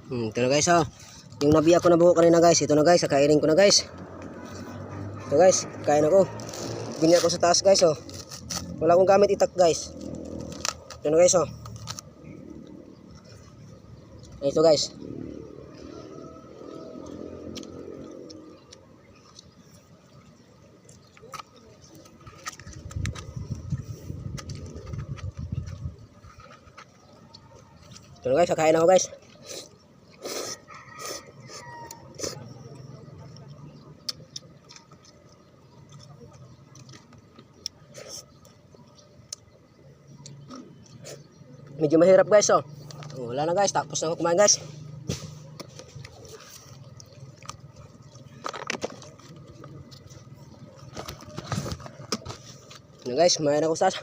Ito na guys, oh. Yung nabiyak ko na buho kanina guys, ito na guys, kakainin ko na guys. Ito guys, kain ako. Binyak ko sa taas guys, oh. Wala akong gamit itak guys. Ito na guys, oh. Ito guys. Ito na guys, kakain ako guys. Medyo mahirap guys, oh. Wala na guys, tapos na ako kumain guys. Ito na guys, kumain ako sa